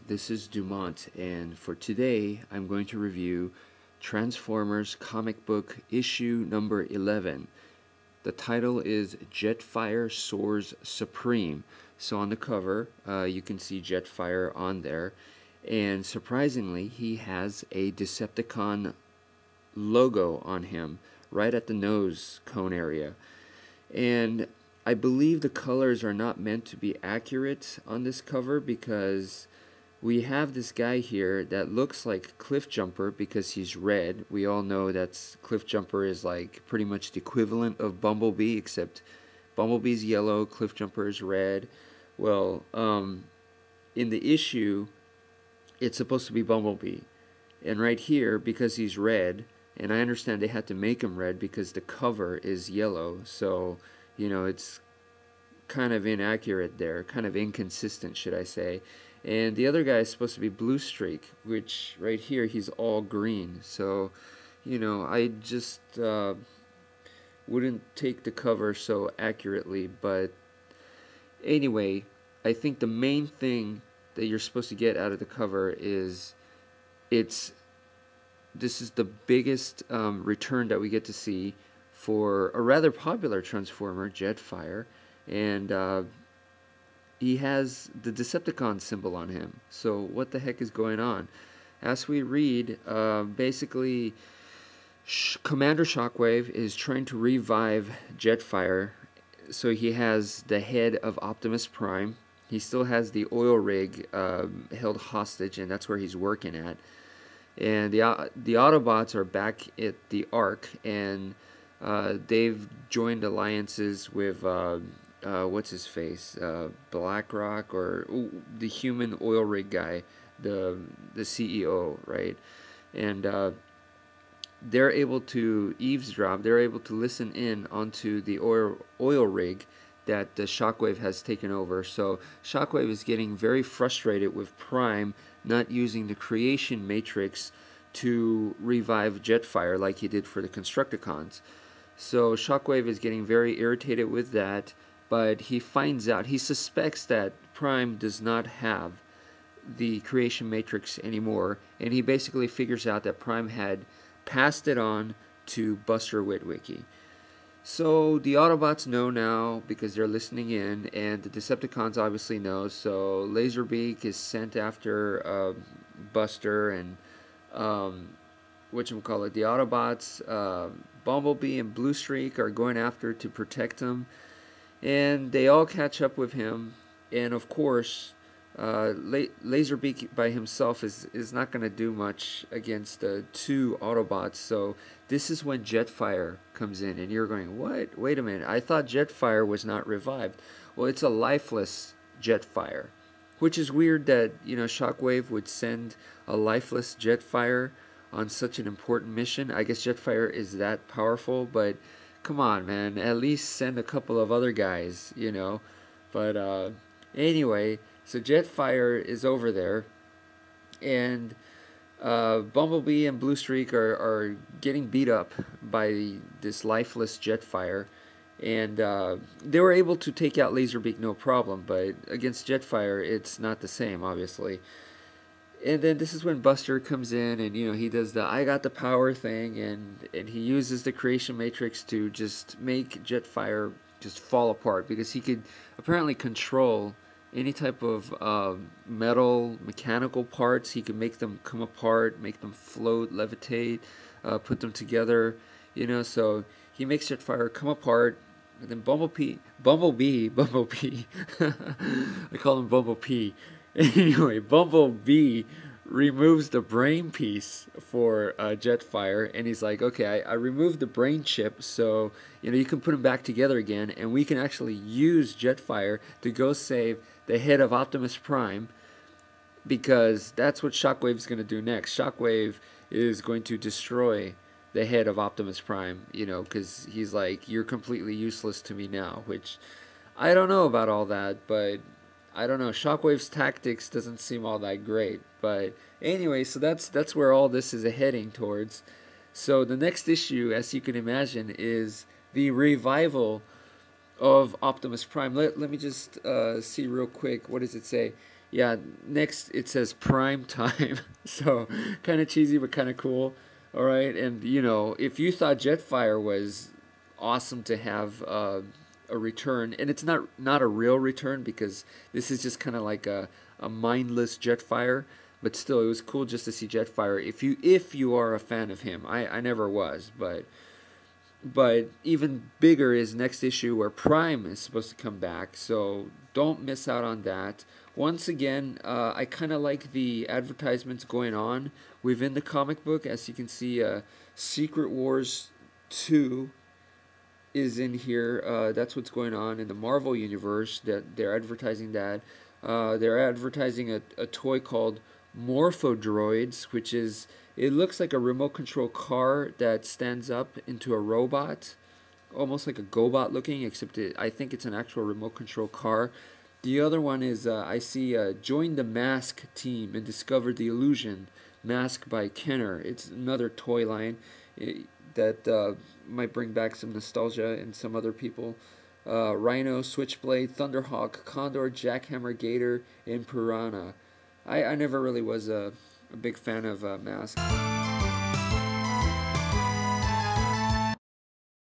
this is Dumont, and for today I'm going to review Transformers comic book issue number 11. The title is Jetfire Soars Supreme. So on the cover, you can see Jetfire on there, and surprisingly, he has a Decepticon logo on him right at the nose cone area. And I believe the colors are not meant to be accurate on this cover because we have this guy here that looks like Cliffjumper because he's red. We all know that Cliffjumper is like pretty much the equivalent of Bumblebee, except Bumblebee's yellow, Cliffjumper is red. Well, in the issue, it's supposed to be Bumblebee. And right here, because he's red, and I understand they had to make him red because the cover is yellow, so you know, it's kind of inaccurate there, kind of inconsistent, should I say. And the other guy is supposed to be Blue Streak, which right here he's all green. So, you know, I just wouldn't take the cover so accurately. But anyway, I think the main thing that you're supposed to get out of the cover is this is the biggest return that we get to see for a rather popular Transformer, Jetfire, and he has the Decepticon symbol on him. So what the heck is going on? As we read, basically, Commander Shockwave is trying to revive Jetfire. So he has the head of Optimus Prime. He still has the oil rig held hostage, and that's where he's working at. And the Autobots are back at the Ark, and they've joined alliances with what's his face, BlackRock, or the human oil rig guy, the CEO, right? And they're able to eavesdrop. They're able to listen in onto the oil rig that the Shockwave has taken over. So Shockwave is getting very frustrated with Prime not using the creation matrix to revive Jetfire like he did for the Constructicons. So Shockwave is getting very irritated with that, but he finds out, he suspects that Prime does not have the creation matrix anymore, and he basically figures out that Prime had passed it on to Buster Witwicky. So the Autobots know now because they're listening in, and the Decepticons obviously know. So Laserbeak is sent after Buster, and whatchamacallit, the Autobots, Bumblebee and Blue Streak are going after to protect him, and they all catch up with him. And of course, Laserbeak by himself is not going to do much against the two Autobots. So this is when Jetfire comes in, and you're going, what? Wait a minute, I thought Jetfire was not revived. Well, it's a lifeless Jetfire, which is weird that, you know, Shockwave would send a lifeless Jetfire on such an important mission. I guess Jetfire is that powerful, but come on, man, at least send a couple of other guys, you know. But anyway, so Jetfire is over there, and Bumblebee and Blue Streak are getting beat up by this lifeless Jetfire, and they were able to take out Laserbeak no problem, but against Jetfire it's not the same, obviously. And then this is when Buster comes in, and you know, he does the I got the power thing, and he uses the creation matrix to just make Jetfire just fall apart, because he could apparently control any type of metal, mechanical parts. He can make them come apart, make them float, levitate, put them together, you know. So he makes Jetfire come apart, and then Bumblebee, I call him Bumblebee. Anyway, Bumblebee removes the brain piece for Jetfire, and he's like, okay, I removed the brain chip, so you know, you can put them back together again, and we can actually use Jetfire to go save the head of Optimus Prime, because that's what Shockwave's going to do next. Shockwave is going to destroy the head of Optimus Prime, you know, because he's like, you're completely useless to me now, which I don't know about all that, but I don't know. Shockwave's tactics doesn't seem all that great. But anyway, so that's where all this is heading towards. So the next issue, as you can imagine, is the revival of Optimus Prime. Let me just see real quick. What does it say? Yeah, next it says prime time. So kind of cheesy but kind of cool. All right, and you know, if you thought Jetfire was awesome to have a return, and it's not a real return because this is just kind of like a mindless Jetfire, but still it was cool just to see Jetfire. If you are a fan of him, I never was, but even bigger is next issue where Prime is supposed to come back, so don't miss out on that. Once again, I kind of like the advertisements going on within the comic book. As you can see, Secret Wars 2 is in here. That's what's going on in the Marvel Universe. That they're advertising that. They're advertising a toy called Morphodroids, which is, it looks like a remote control car that stands up into a robot, almost like a GoBot looking, except I think it's an actual remote control car. The other one is I see Join the Mask team and discover the illusion. Mask by Kenner. It's another toy line that might bring back some nostalgia in some other people. Rhino, Switchblade, Thunderhawk, Condor, Jackhammer, Gator, and Piranha. I never really was a big fan of Mask.